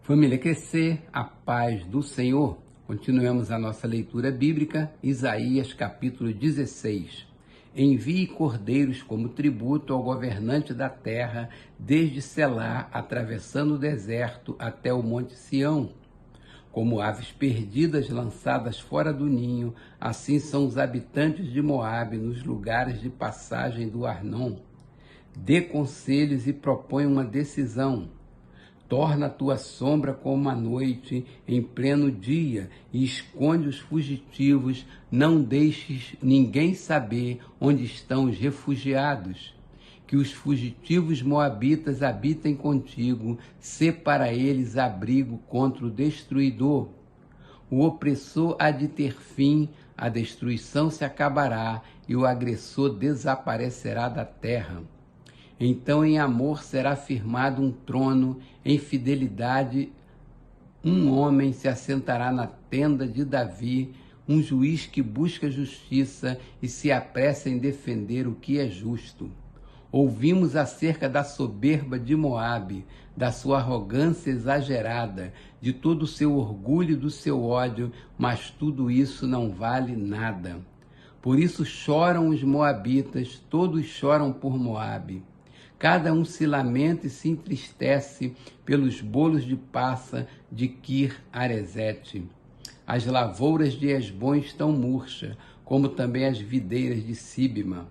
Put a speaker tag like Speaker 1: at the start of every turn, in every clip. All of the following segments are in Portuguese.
Speaker 1: Família Crescer, a paz do Senhor. Continuemos a nossa leitura bíblica, Isaías capítulo 16. Envie cordeiros como tributo ao governante da terra, desde Selá, atravessando o deserto até o monte Sião. Como aves perdidas lançadas fora do ninho, assim são os habitantes de Moabe nos lugares de passagem do Arnon. Dê conselhos e propõe uma decisão. Torna a tua sombra como a noite em pleno dia e esconde os fugitivos, não deixes ninguém saber onde estão os refugiados. Que os fugitivos moabitas habitem contigo, sê para eles abrigo contra o destruidor. O opressor há de ter fim, a destruição se acabará e o agressor desaparecerá da terra. Então em amor será firmado um trono, em fidelidade um homem se assentará na tenda de Davi, um juiz que busca justiça e se apressa em defender o que é justo. Ouvimos acerca da soberba de Moabe, da sua arrogância exagerada, de todo o seu orgulho e do seu ódio, mas tudo isso não vale nada. Por isso choram os moabitas, todos choram por Moabe. Cada um se lamenta e se entristece pelos bolos de passa de Kir-Aresete. As lavouras de Hesbom estão murchas, como também as videiras de Sibma.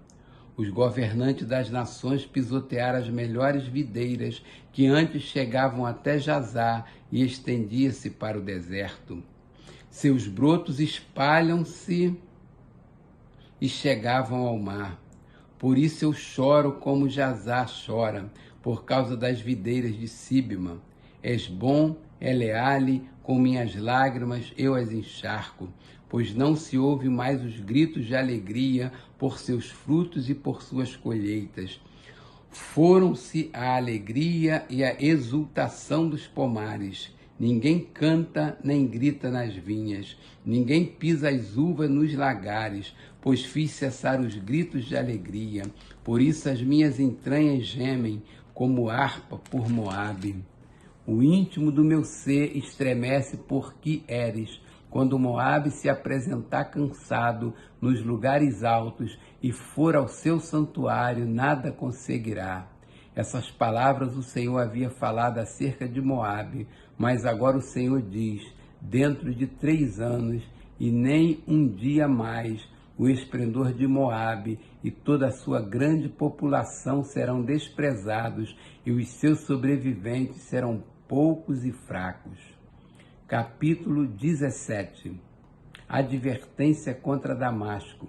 Speaker 1: Os governantes das nações pisotearam as melhores videiras que antes chegavam até Jazá e estendia-se para o deserto. Seus brotos espalham-se e chegavam ao mar. Por isso eu choro como Jazá chora, por causa das videiras de Sibma. Hesbom, Eleale, com minhas lágrimas eu as encharco, pois não se ouve mais os gritos de alegria por seus frutos e por suas colheitas. Foram-se a alegria e a exultação dos pomares. Ninguém canta nem grita nas vinhas, ninguém pisa as uvas nos lagares, pois fiz cessar os gritos de alegria. Por isso as minhas entranhas gemem, como harpa por Moabe. O íntimo do meu ser estremece por Qui-Heres, quando Moabe se apresentar cansado nos lugares altos e for ao seu santuário, nada conseguirá. Essas palavras o Senhor havia falado acerca de Moabe, mas agora o Senhor diz, dentro de 3 anos e nem um dia mais, o esplendor de Moabe e toda a sua grande população serão desprezados e os seus sobreviventes serão poucos e fracos. Capítulo 17. Advertência contra Damasco.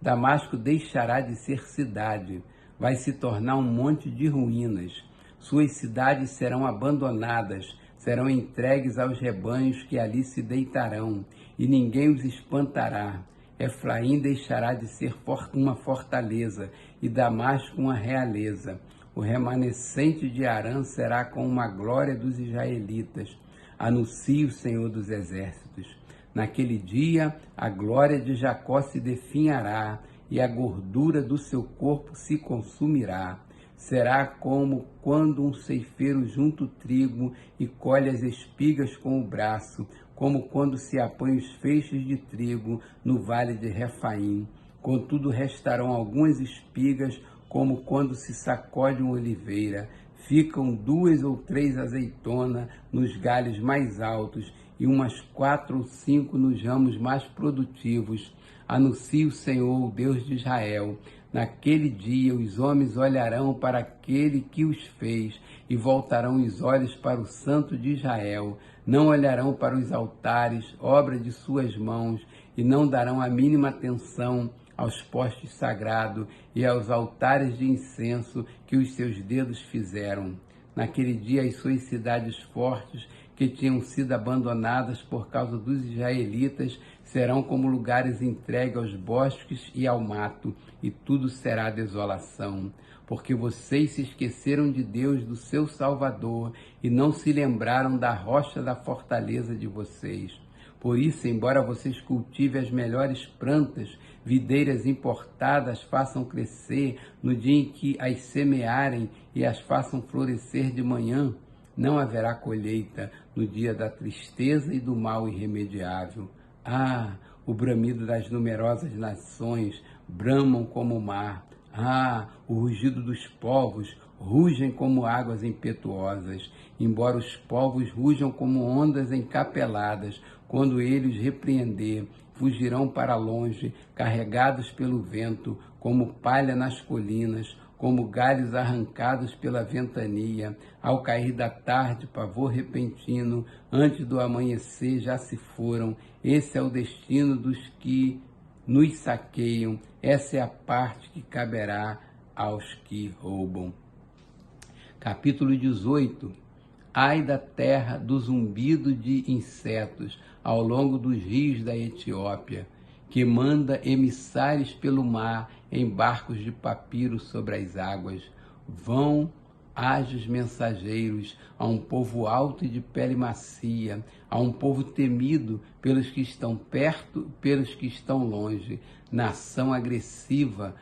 Speaker 1: Damasco deixará de ser cidade, vai se tornar um monte de ruínas. Suas cidades serão abandonadas, serão entregues aos rebanhos que ali se deitarão, e ninguém os espantará. Efraim deixará de ser uma fortaleza, e Damasco uma realeza. O remanescente de Arã será como uma glória dos israelitas. Anuncia o Senhor dos Exércitos. Naquele dia, a glória de Jacó se definhará, e a gordura do seu corpo se consumirá. Será como quando um ceifeiro junta o trigo e colhe as espigas com o braço, como quando se apanha os feixes de trigo no vale de Refaim. Contudo, restarão algumas espigas, como quando se sacode uma oliveira. Ficam 2 ou 3 azeitonas nos galhos mais altos e umas 4 ou 5 nos ramos mais produtivos. Anuncia o Senhor, o Deus de Israel. Naquele dia os homens olharão para aquele que os fez e voltarão os olhos para o Santo de Israel. Não olharão para os altares, obra de suas mãos, e não darão a mínima atenção aos postes sagrados e aos altares de incenso que os seus dedos fizeram. Naquele dia as suas cidades fortes, que tinham sido abandonadas por causa dos israelitas, serão como lugares entregues aos bosques e ao mato, e tudo será desolação. Porque vocês se esqueceram de Deus, do seu Salvador, e não se lembraram da rocha da fortaleza de vocês. Por isso, embora vocês cultivem as melhores plantas, videiras importadas façam crescer no dia em que as semearem e as façam florescer de manhã, não haverá colheita no dia da tristeza e do mal irremediável. Ah, o bramido das numerosas nações bramam como o mar. Ah, o rugido dos povos rugem como águas impetuosas, embora os povos rujam como ondas encapeladas, quando ele os repreender, fugirão para longe, carregados pelo vento, como palha nas colinas, como galhos arrancados pela ventania. Ao cair da tarde, pavor repentino, antes do amanhecer já se foram. Esse é o destino dos que nos saqueiam, essa é a parte que caberá aos que roubam. Capítulo 18. Ai da terra do zumbido de insetos ao longo dos rios da Etiópia, que manda emissários pelo mar em barcos de papiro sobre as águas. Vão ágeis mensageiros a um povo alto e de pele macia, a um povo temido pelos que estão perto, pelos que estão longe, nação agressiva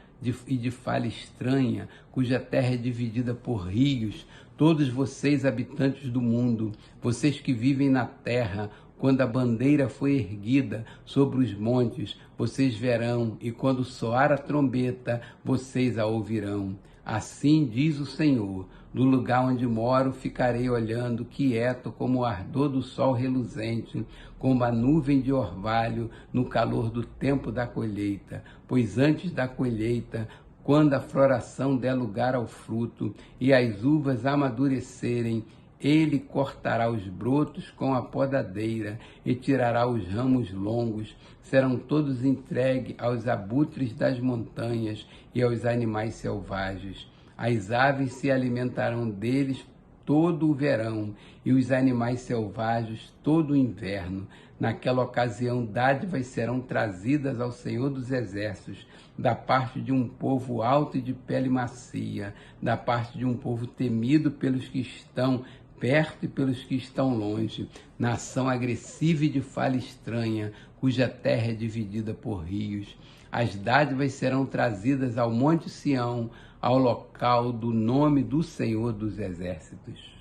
Speaker 1: e de fala estranha, cuja terra é dividida por rios. Todos vocês, habitantes do mundo, vocês que vivem na terra, quando a bandeira foi erguida sobre os montes, vocês verão, e quando soar a trombeta, vocês a ouvirão. Assim diz o Senhor: do lugar onde moro ficarei olhando, quieto como o ardor do sol reluzente, como a nuvem de orvalho no calor do tempo da colheita. Pois antes da colheita, quando a floração der lugar ao fruto e as uvas amadurecerem, ele cortará os brotos com a podadeira e tirará os ramos longos. Serão todos entregues aos abutres das montanhas e aos animais selvagens. As aves se alimentarão deles todo o verão e os animais selvagens todo o inverno. Naquela ocasião, dádivas serão trazidas ao Senhor dos Exércitos, da parte de um povo alto e de pele macia, da parte de um povo temido pelos que estão perto e pelos que estão longe, nação agressiva e de fala estranha, cuja terra é dividida por rios. As dádivas serão trazidas ao Monte Sião, ao local do nome do Senhor dos Exércitos.